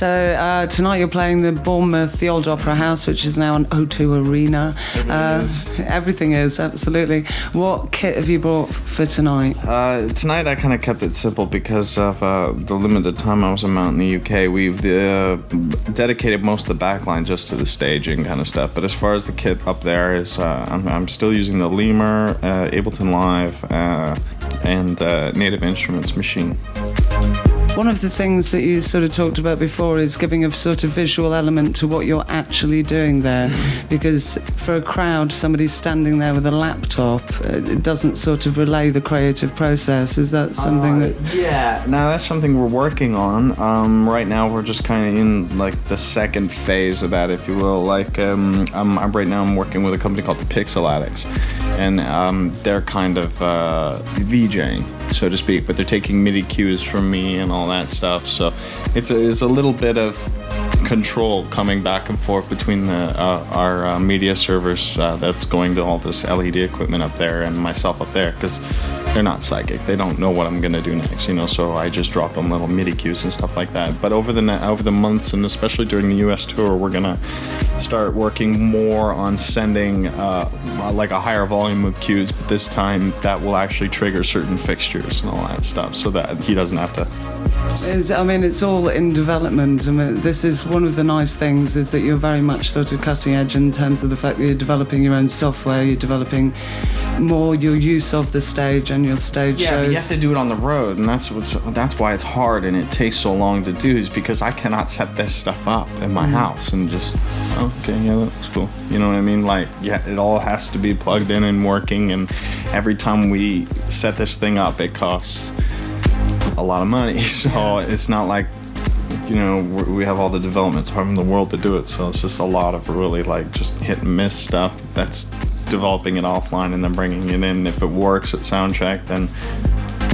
So tonight you're playing the Bournemouth, the Old Opera House, which is now an O2 Arena. Everything is, absolutely. What kit have you brought for tonight? Tonight I kind of kept it simple because of the limited time I was out in the UK. We've dedicated most of the backline just to the staging kind of stuff. But as far as the kit up there is, I'm still using the Lemur, Ableton Live, and Native Instruments machine. One of the things that you sort of talked about before is giving a sort of visual element to what you're actually doing there, because for a crowd, somebody standing there with a laptop, it doesn't sort of relay the creative process. Is that something that... Yeah, no, that's something we're working on. Right now we're just kind of in like the second phase of that, if you will. Like I'm working with a company called the Pixel Addicts, and they're kind of VJing, so to speak, but they're taking MIDI cues from me and all that stuff. So it's a little bit of control coming back and forth between our media servers that's going to all this LED equipment up there and myself up there, because they're not psychic. They don't know what I'm gonna do next, so I just drop them little MIDI cues and stuff like that. But over the months, and especially during the US tour, we're gonna start working more on sending like a higher volume of cues, but this time that will actually trigger certain fixtures and all that stuff, so that he doesn't have to. It's all in development. This is one of the nice things, is that you're very much sort of cutting edge in terms of the fact that you're developing your own software, you're developing more your use of the stage and your stage shows. Yeah, but you have to do it on the road, and that's why it's hard and it takes so long to do, is because I cannot set this stuff up in my house and just, okay, yeah, that looks cool. You know what I mean? Like, yeah, it all has to be plugged in and working, and every time we set this thing up, it costs a lot of money. So it's not like, we have all the development time in the world to do it. So it's just a lot of really like just hit and miss stuff. That's developing it offline and then bringing it in. If it works at soundcheck, then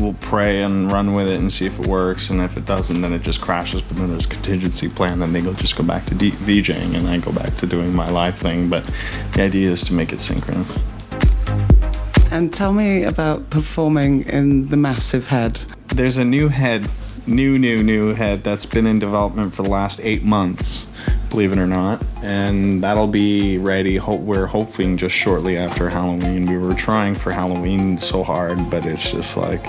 we'll pray and run with it and see if it works. And if it doesn't, then it just crashes. But then there's a contingency plan. Then they just go back to VJing, and I go back to doing my live thing. But the idea is to make it synchronous. And tell me about performing in the massive head. There's a new head, new head that's been in development for the last 8 months, believe it or not. And that'll be ready, we're hoping, just shortly after Halloween. We were trying for Halloween so hard, but it's just like,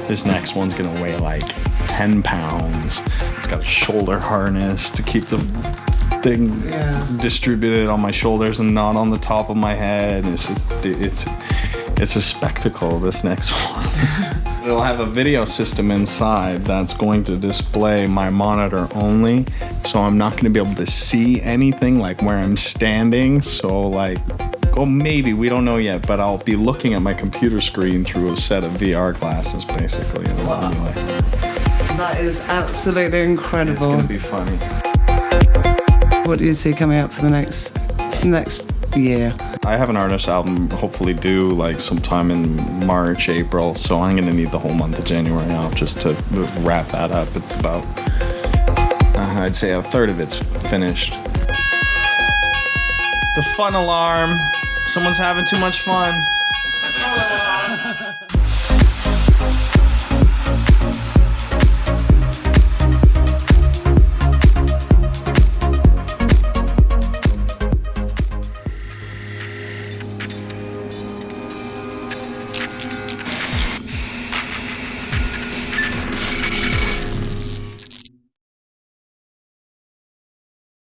this next one's gonna weigh like 10 pounds. It's got a shoulder harness to keep the thing distributed on my shoulders and not on the top of my head. It's a spectacle, this next one. It'll have a video system inside that's going to display my monitor only, so I'm not going to be able to see anything like where I'm standing. So maybe, we don't know yet, but I'll be looking at my computer screen through a set of VR glasses, basically. Wow. That is absolutely incredible. It's going to be funny. What do you see coming up for the next year? I have an artist album hopefully due like sometime in March, April, so I'm gonna need the whole month of January off just to wrap that up. It's about, I'd say a third of it's finished. The fun alarm. Someone's having too much fun.